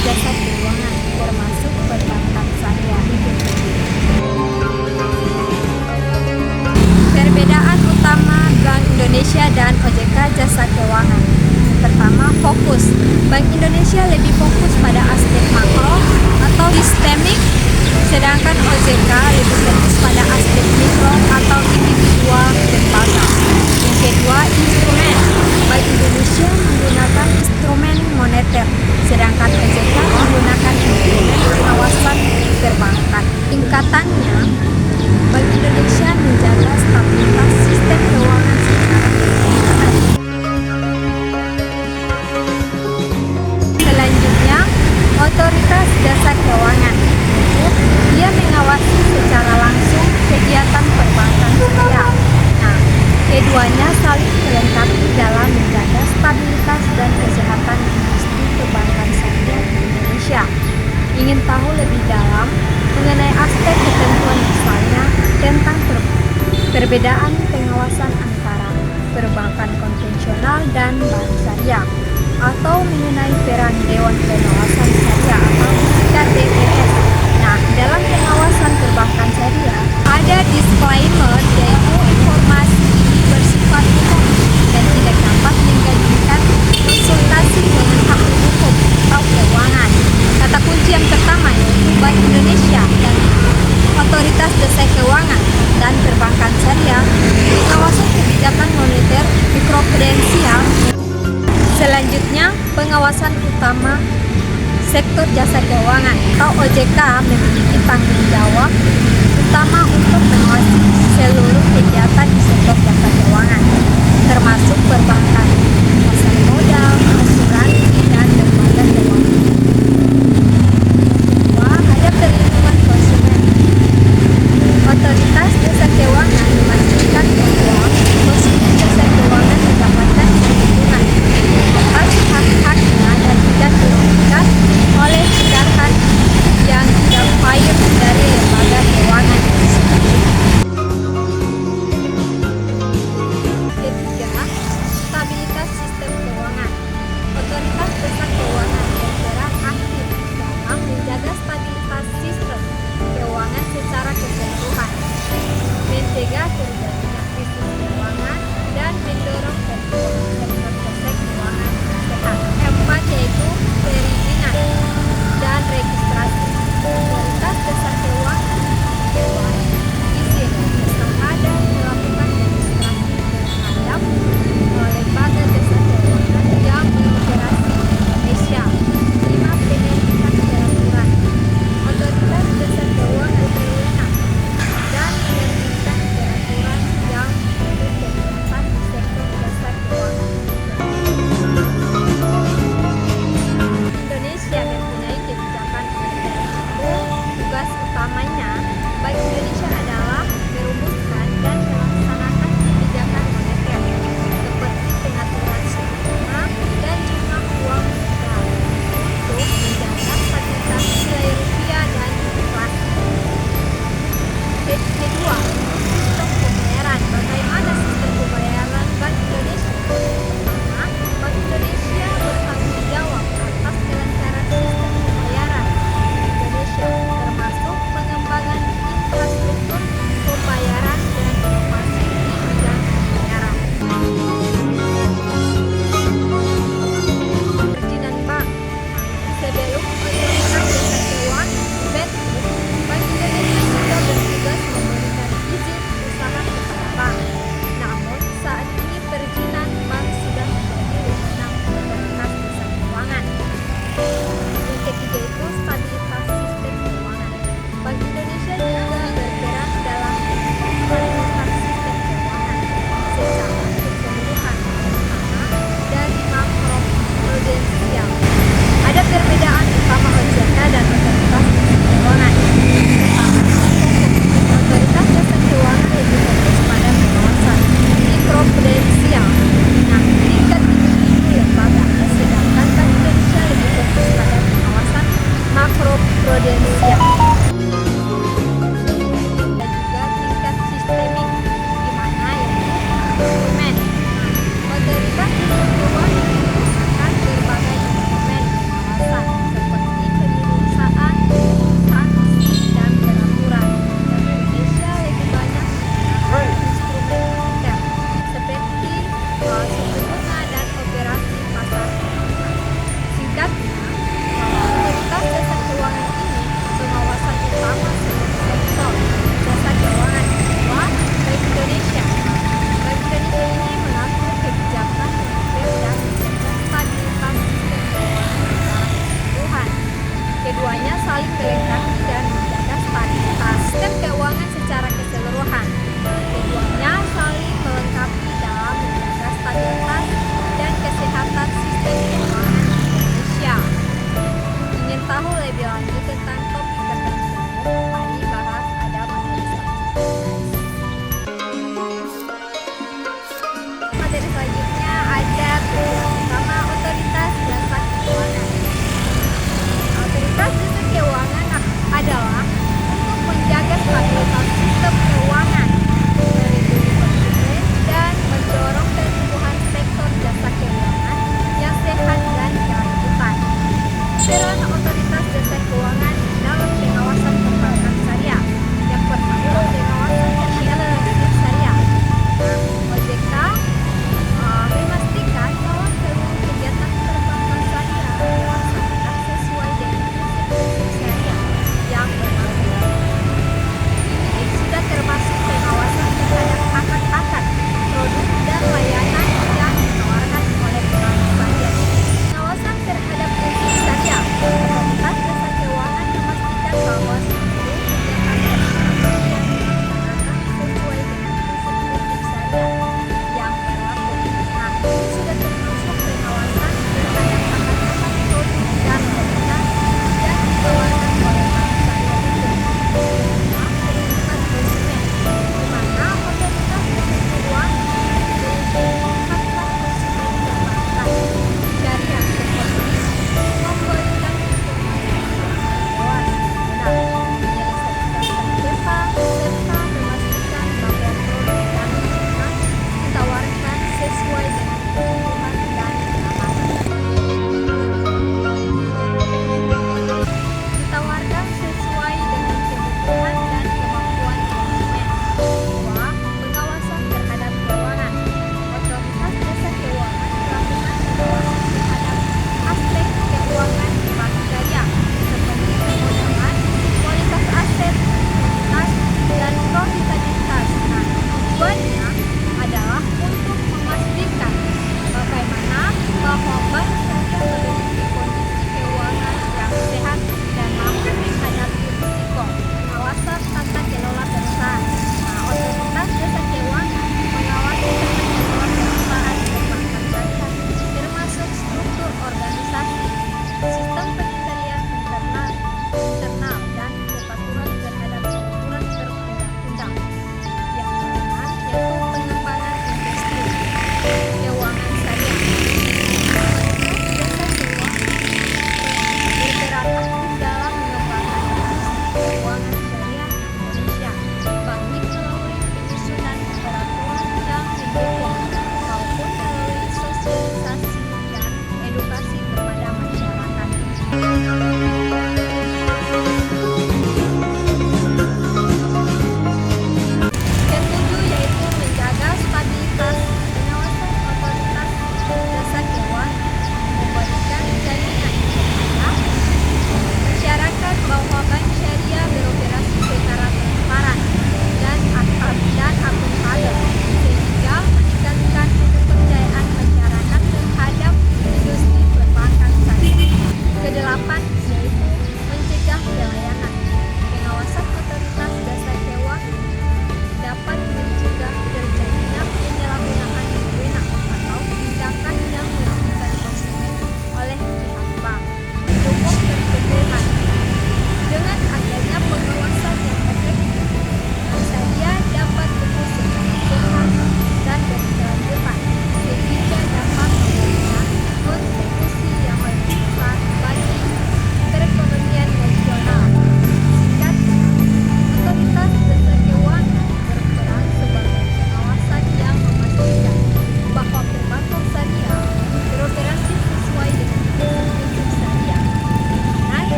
jasa keuangan, termasuk perbankan syariah. Perbedaan utama Bank Indonesia dan OJK Jasa Keuangan. Pertama, fokus. Bank Indonesia lebih fokus pada aspek makro atau sistemik, sedangkan OJK lebih fokus pada aspek mikro atau individual lembaga. Yang kedua, instrumen. Bank Indonesia menggunakan instrumen moneter, sedangkan OJK menggunakan instrumen pengawasan perbankan. Tingkatannya, Bank Indonesia menjaga stabilitas sistem keuangan secara keseluruhan. Selanjutnya, otoritas jasa keuangan. Dia mengawasi secara langsung kegiatan perbankan syariah. Nah, keduanya saling melengkapi dalam menjaga stabilitas dan kesehatan industri perbankan syariah di Indonesia. Ingin tahu lebih dalam mengenai aspek ketentuan misalnya tentang perbedaan pengawasan antara perbankan konvensional dan bank syariah, atau mengenai peran Dewan Pengawasan Syariah atau DPS. Nah, dalam pengawasan perbankan syariah ada disclaimer, yaitu informasi ini bersifat umum dan tidak dapat menggabungkan konsultasi dengan ahli hukum atau keuangan. Kata kunci yang pertama yaitu Bank Indonesia dan Otoritas Jasa Keuangan dan Perbankan Syariah pengawasan kebijakan moneter mikroprudensial. Selanjutnya, pengawasan utama sektor jasa keuangan atau OJK memiliki tanggung jawab utama untuk mengawasi seluruh kegiatan di sektor jasa keuangan, termasuk perbankan, pasar modal, asuransi, dan lembaga keuangan. Ada perlindungan konsumen. Otoritas jasa keuangan memastikan bahwa konsumen jasa keuangan mendapatkan perlindungan atas hak-haknya dan tidak dirugikan oleh tindakan yang tidak fair dari lembaga keuangan. Ketiga, stabilitas sistem keuangan. Otoritas jasa keuangan berperan aktif dalam menjaga stabilitas sistem keuangan secara keseluruhan, mencegah terjadinya krisis keuangan dan mendorong pertumbuhan